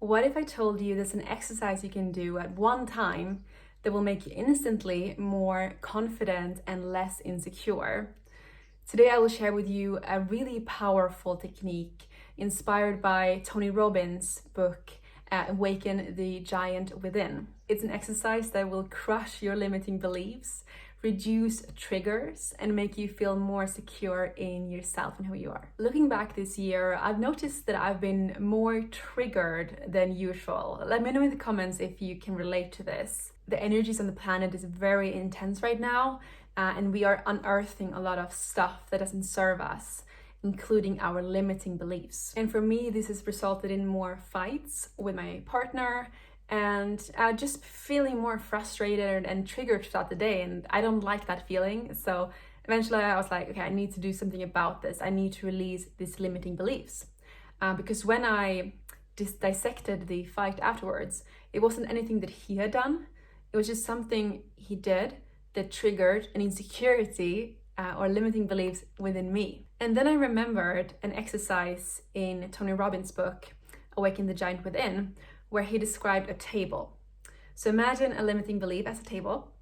What if I told you there's an exercise you can do at one time that will make you instantly more confident and less insecure? Today I will share with you a really powerful technique inspired by Tony Robbin's book, Awaken The Giant Within. It's an exercise that will crush your limiting beliefs, reduce triggers, and make you feel more secure in yourself and who you are. Looking back this year, I've noticed that I've been more triggered than usual. Let me know in the comments if you can relate to this. The energies on the planet is very intense right now, and we are unearthing a lot of stuff that doesn't serve us, including our limiting beliefs. And for me, this has resulted in more fights with my partner and just feeling more frustrated and triggered throughout the day. And I don't like that feeling. So eventually I was like, okay, I need to do something about this. I need to release these limiting beliefs. Because when I dissected the fight afterwards, it wasn't anything that he had done. It was just something he did that triggered an insecurity or limiting beliefs within me. And then I remembered an exercise in Tony Robbin's book, Awaken the Giant Within, where he described a table. So imagine a limiting belief as a table,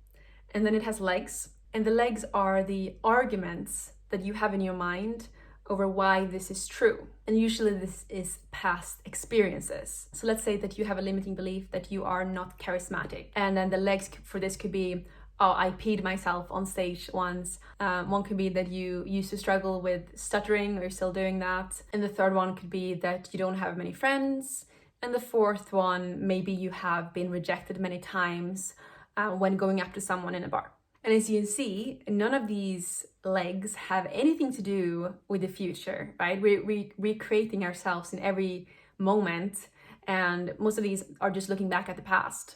and then it has legs, and the legs are the arguments that you have in your mind over why this is true. And usually this is past experiences. So let's say that you have a limiting belief that you are not charismatic, and then the legs for this could be, oh, I peed myself on stage once. One could be that you used to struggle with stuttering, or you're still doing that. And the third one could be that you don't have many friends. And the fourth one, maybe you have been rejected many times when going up to someone in a bar. And as you can see, none of these legs have anything to do with the future, right? We're recreating ourselves in every moment. And most of these are just looking back at the past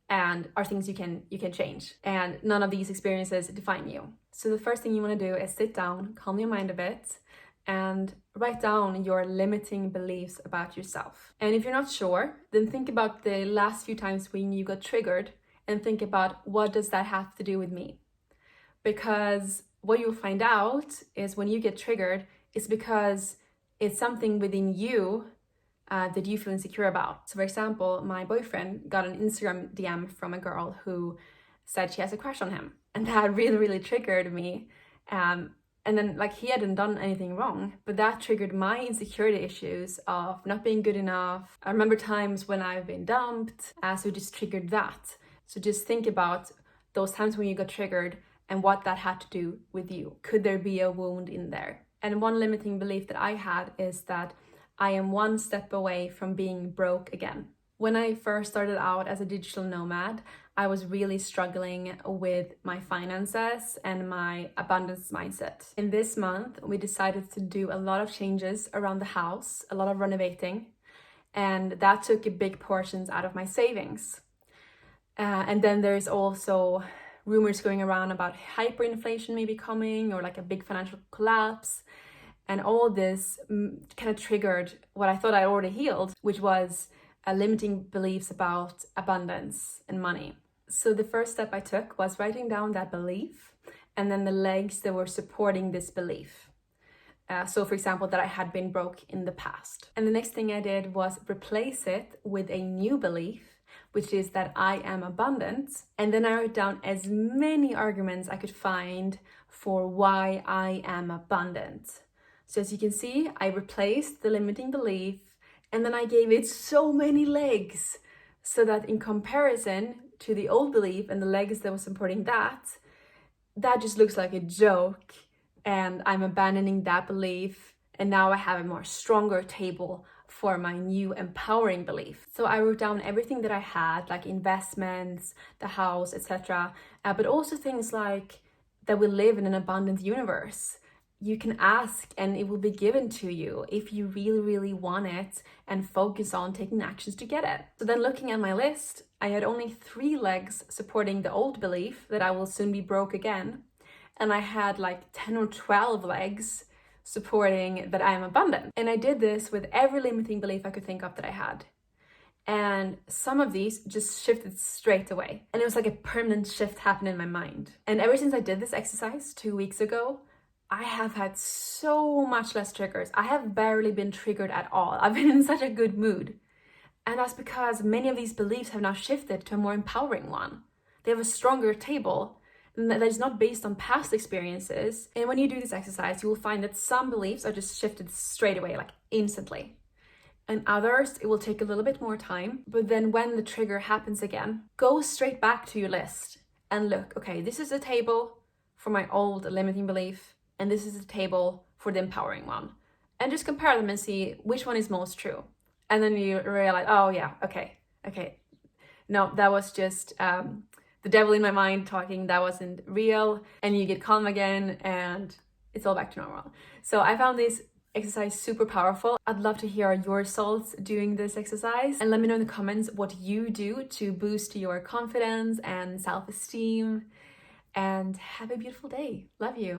and are things you can change. And none of these experiences define you. So the first thing you want to do is sit down, calm your mind a bit, and write down your limiting beliefs about yourself. And if you're not sure, then think about the last few times when you got triggered and think about, what does that have to do with me? Because what you'll find out is when you get triggered, it's because it's something within you that you feel insecure about. So for example, my boyfriend got an Instagram DM from a girl who said she has a crush on him. And that really triggered me. And then he hadn't done anything wrong, but that triggered my insecurity issues of not being good enough. I remember times when I've been dumped, so it just triggered that. So just think about those times when you got triggered and what that had to do with you. Could there be a wound in there? And one limiting belief that I had is that I am one step away from being broke again. When I first started out as a digital nomad, I was really struggling with my finances and my abundance mindset. In this month, we decided to do a lot of changes around the house, a lot of renovating, and that took big portions out of my savings. And then there's also rumors going around about hyperinflation maybe coming, or a big financial collapse. And all this kind of triggered what I thought I already healed, which was limiting beliefs about abundance and money. So the first step I took was writing down that belief and then the legs that were supporting this belief. So for example, that I had been broke in the past. And the next thing I did was replace it with a new belief, which is that I am abundant. And then I wrote down as many arguments I could find for why I am abundant. So as you can see, I replaced the limiting belief and then I gave it so many legs so that in comparison to the old belief and the legs that was supporting that just looks like a joke, and I'm abandoning that belief, and now I have a more stronger table for my new empowering belief. So I wrote down everything that I had, like investments, the house, etc. But also things like that we live in an abundant universe. You can ask and it will be given to you if you really want it and focus on taking actions to get it. So then looking at my list, I had only 3 legs supporting the old belief that I will soon be broke again. And I had 10 or 12 legs supporting that I am abundant. And I did this with every limiting belief I could think of that I had. And some of these just shifted straight away. And it was like a permanent shift happened in my mind. And ever since I did this exercise 2 weeks ago, I have had so much less triggers. I have barely been triggered at all. I've been in such a good mood. And that's because many of these beliefs have now shifted to a more empowering one. They have a stronger table that is not based on past experiences. And when you do this exercise, you will find that some beliefs are just shifted straight away, like instantly. And others, it will take a little bit more time. But then when the trigger happens again, go straight back to your list and look, okay, this is a table for my old limiting belief, and this is a table for the empowering one. And just compare them and see which one is most true. And then you realize, oh yeah, okay. No, that was just the devil in my mind talking, that wasn't real. And you get calm again and it's all back to normal. So I found this exercise super powerful. I'd love to hear your results doing this exercise, and let me know in the comments what you do to boost your confidence and self-esteem. And have a beautiful day. Love you.